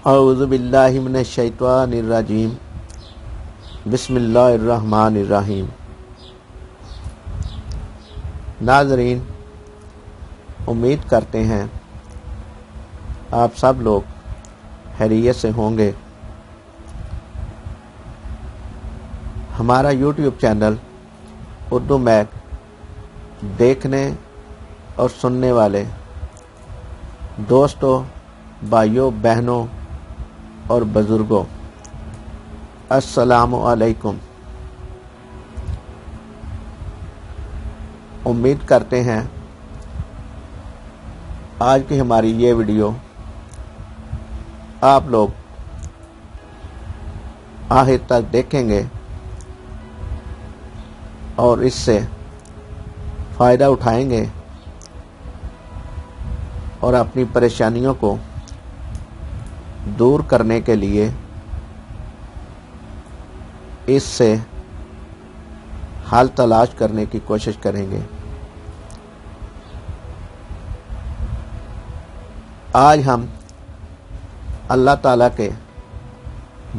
اعوذ باللہ من الشیطان الرجیم بسم اللہ الرحمن الرحیم۔ ناظرین، امید کرتے ہیں آپ سب لوگ خیریت سے ہوں گے۔ ہمارا یوٹیوب چینل اردو میک دیکھنے اور سننے والے دوستوں، بھائیوں، بہنوں اور بزرگوں، السلام علیکم۔ امید کرتے ہیں آج کی ہماری یہ ویڈیو آپ لوگ آخر تک دیکھیں گے اور اس سے فائدہ اٹھائیں گے اور اپنی پریشانیوں کو دور کرنے کے لیے اس سے حل تلاش کرنے کی کوشش کریں گے۔ آج ہم اللہ تعالیٰ کے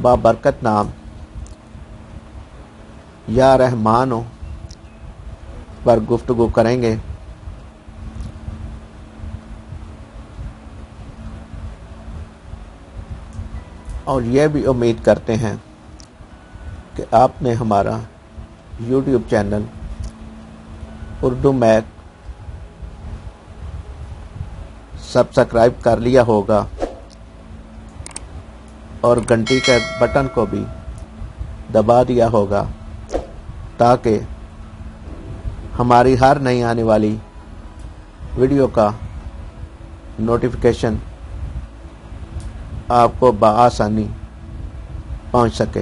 بابرکت نام یا رحمانوں پر گفتگو کریں گے۔ اور یہ بھی امید کرتے ہیں کہ آپ نے ہمارا YouTube channel Urdu make subscribe کر لیا ہوگا اور گھنٹی کے بٹن کو بھی دبا دیا ہوگا تاکہ ہماری ہر نئی آنے والی ویڈیو کا نوٹیفیکیشن آپ کو بآسانی پہنچ سکے۔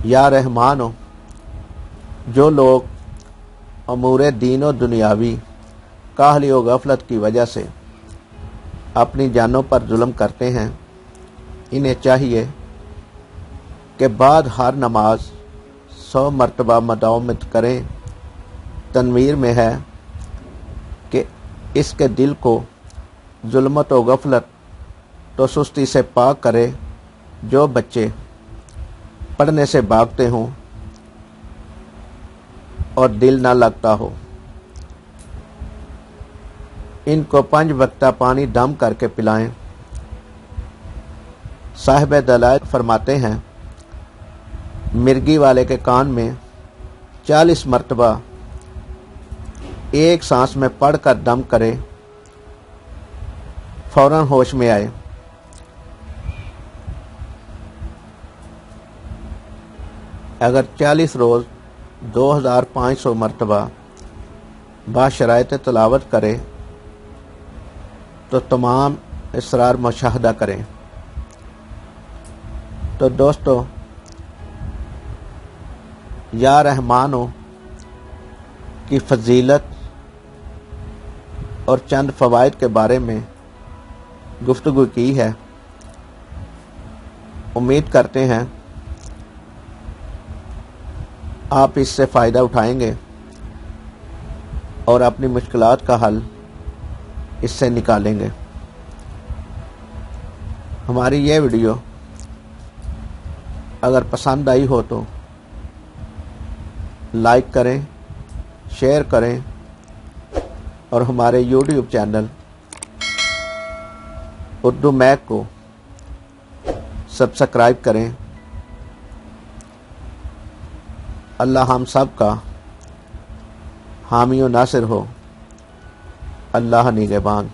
یا رحمانو، جو لوگ امور دین و دنیاوی کاہلی و غفلت کی وجہ سے اپنی جانوں پر ظلم کرتے ہیں، انہیں چاہیے کہ بعد ہر نماز 100 مرتبہ مداومت کریں۔ تنویر میں ہے کہ اس کے دل کو ظلمت و غفلت تو سستی سے پاک کرے۔ جو بچے پڑھنے سے بھاگتے ہوں اور دل نہ لگتا ہو، ان کو 5 وقتہ پانی دم کر کے پلائیں۔ صاحب دلائل فرماتے ہیں، مرگی والے کے کان میں 40 مرتبہ ایک سانس میں پڑھ کر دم کرے، فوراً ہوش میں آئے۔ اگر 40 روز 2500 مرتبہ باشرائط تلاوت کرے تو تمام اسرار مشاہدہ کریں۔ تو دوستو، یا رحمانوں کی فضیلت اور چند فوائد کے بارے میں گفتگو کی ہے۔ امید کرتے ہیں آپ اس سے فائدہ اٹھائیں گے اور اپنی مشکلات کا حل اس سے نکالیں گے۔ ہماری یہ ویڈیو اگر پسند آئی ہو تو لائک کریں، شیئر کریں اور ہمارے یوٹیوب چینل اردو میک کو سبسکرائب کریں۔ اللہ ہم سب کا حامی و ناصر ہو۔ اللہ نگہبان۔